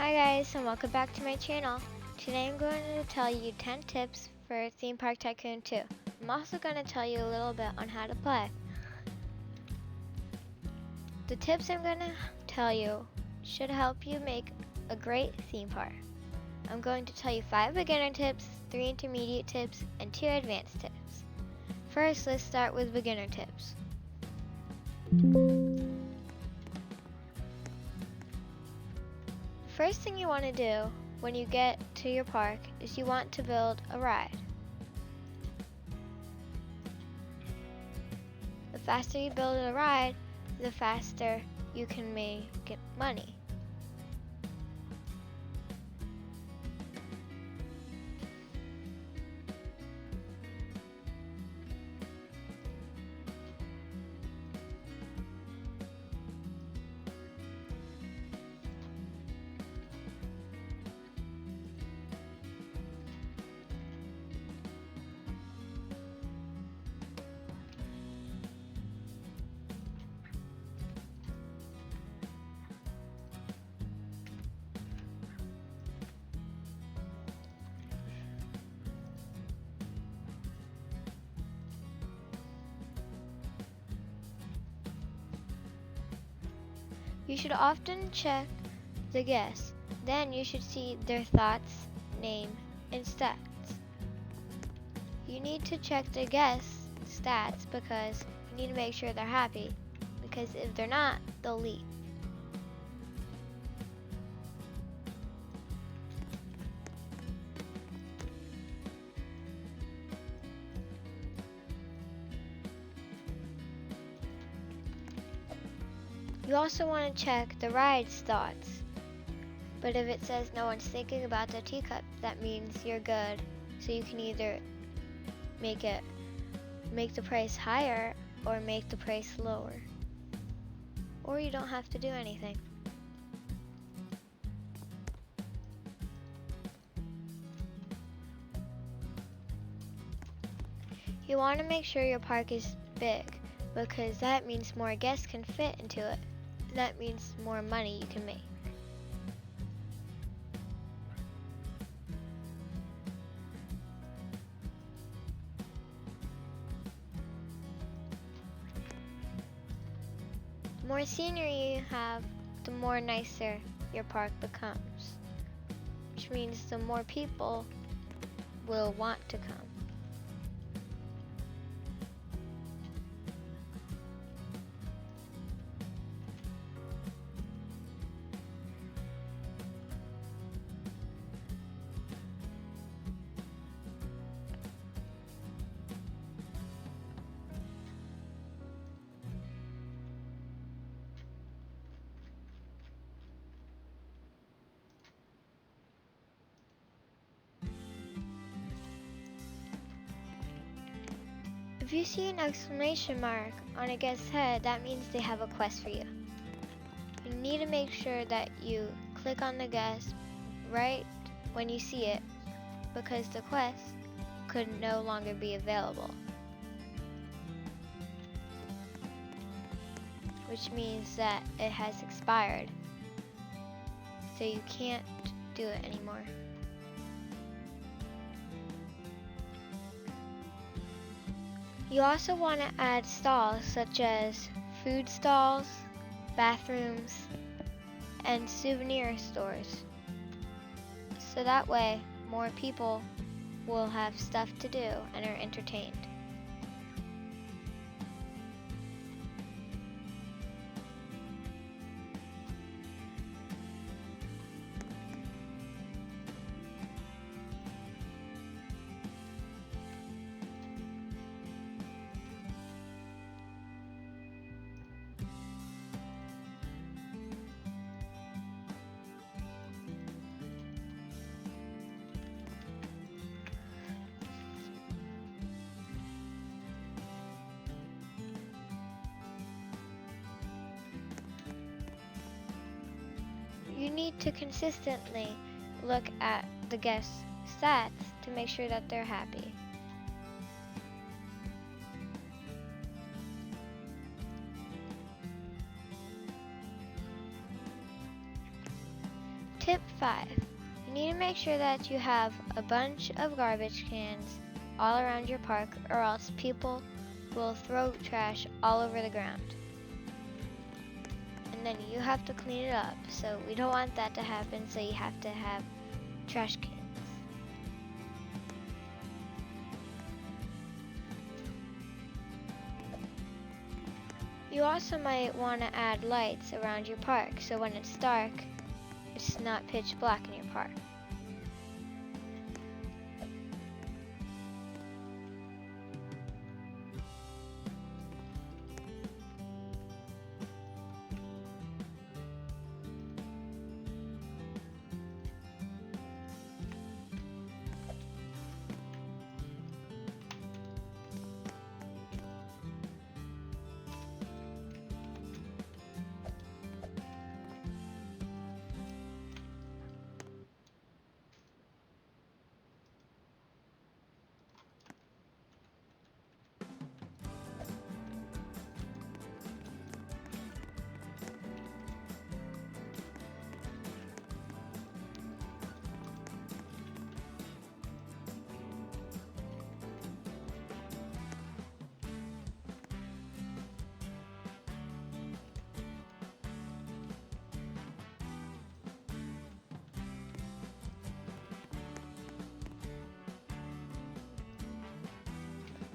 Hi guys and welcome back to my channel. Today I'm going to tell you 10 tips for Theme Park Tycoon 2. I'm also going to tell you a little bit on how to play. The tips I'm going to tell you should help you make a great theme park. I'm going to tell you 5 beginner tips, 3 intermediate tips, and 2 advanced tips. First, let's start with beginner tips. First thing you want to do when you get to your park is you want to build a ride. The faster you build a ride, the faster you can make money. You should often check the guests. Then you should see their thoughts, name, and stats. You need to check the guests' stats because you need to make sure they're happy. Because if they're not, they'll leave. You also want to check the ride's thoughts. But if it says no one's thinking about the teacup, that means you're good. So you can either make the price higher or make the price lower. Or you don't have to do anything. You want to make sure your park is big because that means more guests can fit into it. That means more money you can make. The more scenery you have, the more nicer your park becomes, which means the more people will want to come. If you see an exclamation mark on a guest's head, that means they have a quest for you. You need to make sure that you click on the guest right when you see it because the quest could no longer be available. Which means that it has expired. So you can't do it anymore. You also want to add stalls such as food stalls, bathrooms, and souvenir stores. So that way, more people will have stuff to do and are entertained. You need to consistently look at the guests' stats to make sure that they're happy. Tip 5. You need to make sure that you have a bunch of garbage cans all around your park, or else people will throw trash all over the ground. And then you have to clean it up, so we don't want that to happen, so you have to have trash cans. You also might want to add lights around your park, so when it's dark, it's not pitch black in your park.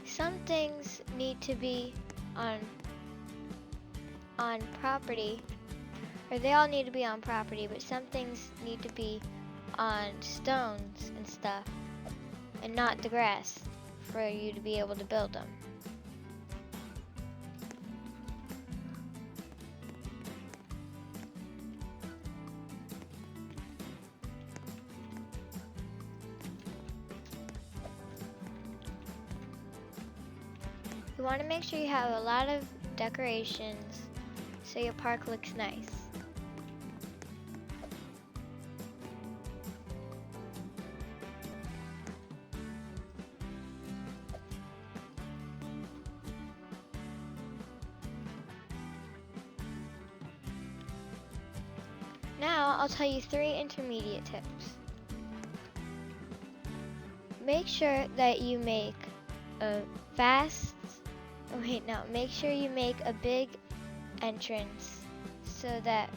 Some things need to be on property, or they all need to be on property, but some things need to be on stones and stuff, and not the grass, for you to be able to build them. You want to make sure you have a lot of decorations so your park looks nice. Now I'll tell you 3 intermediate tips. Make sure that you make a make sure you make a big entrance so that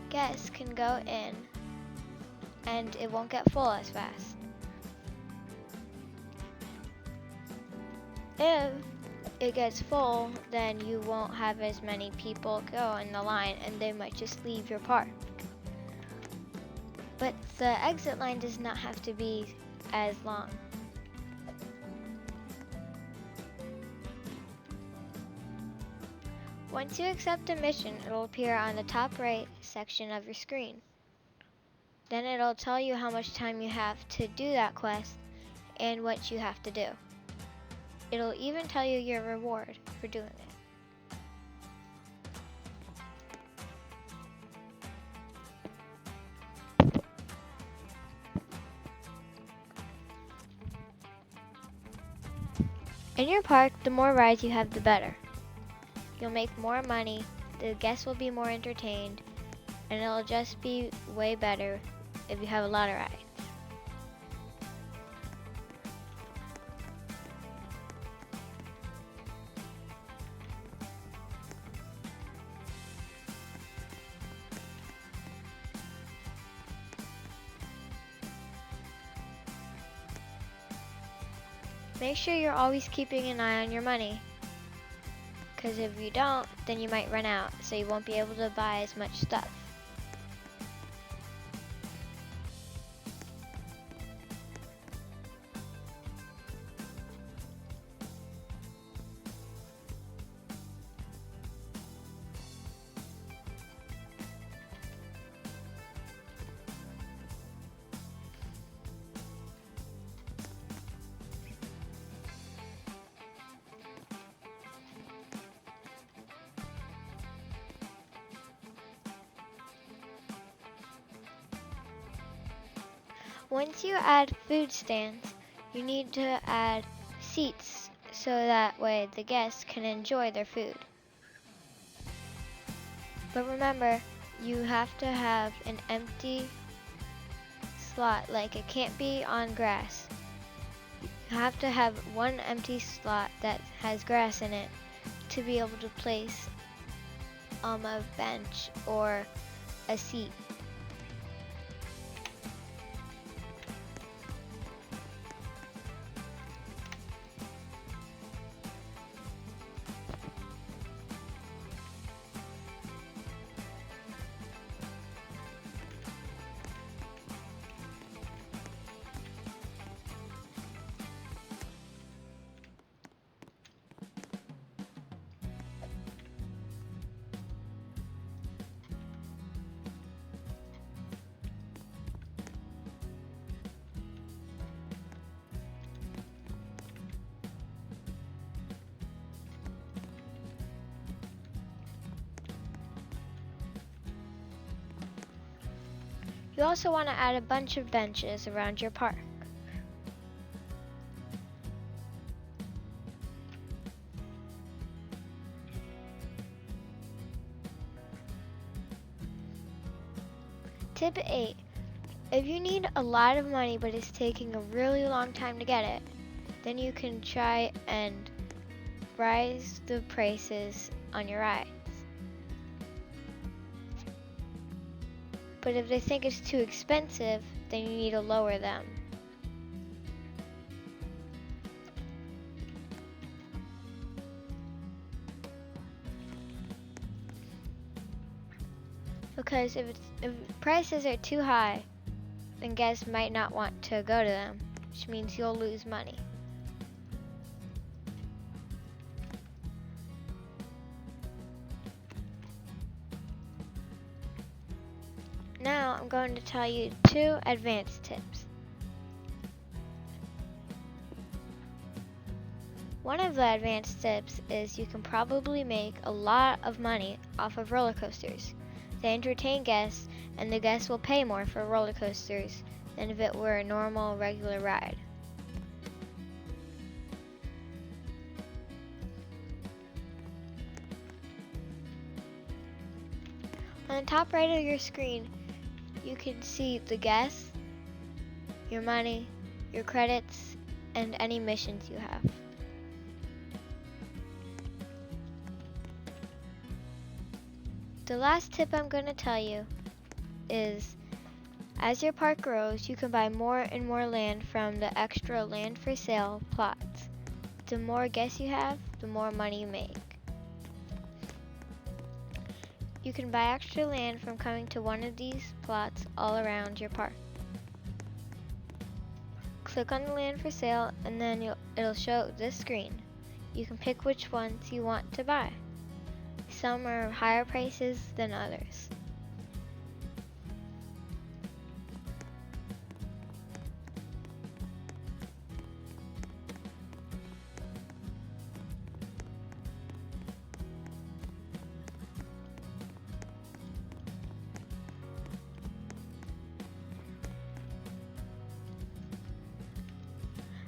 guests can go in and it won't get full as fast. If it gets full, then you won't have as many people go in the line and they might just leave your park. But the exit line does not have to be as long. Once you accept a mission, it will appear on the top right section of your screen. Then it'll tell you how much time you have to do that quest and what you have to do. It'll even tell you your reward for doing it. In your park, the more rides you have, the better. You'll make more money, the guests will be more entertained, and it'll just be way better if you have a lot of rides. Make sure you're always keeping an eye on your money, because if you don't, then you might run out, so you won't be able to buy as much stuff. Once you add food stands, you need to add seats so that way the guests can enjoy their food. But remember, you have to have an empty slot, like it can't be on grass. You have to have one empty slot that has grass in it to be able to place a bench or a seat. You also want to add a bunch of benches around your park. Tip 8. If you need a lot of money but it's taking a really long time to get it, then you can try and raise the prices on your rides. But if they think it's too expensive, then you need to lower them. Because if prices are too high, then guests might not want to go to them, which means you'll lose money. Now I'm going to tell you 2 advanced tips. One of the advanced tips is you can probably make a lot of money off of roller coasters. They entertain guests, and the guests will pay more for roller coasters than if it were a normal, regular ride. On the top right of your screen, you can see the guests, your money, your credits, and any missions you have. The last tip I'm going to tell you is, as your park grows, you can buy more and more land from the extra land for sale plots. The more guests you have, the more money you make. You can buy extra land from coming to one of these plots all around your park. Click on the land for sale and then it'll show this screen. You can pick which ones you want to buy. Some are higher prices than others.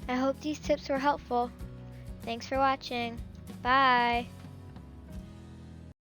I hope these tips were helpful. Thanks for watching. Bye.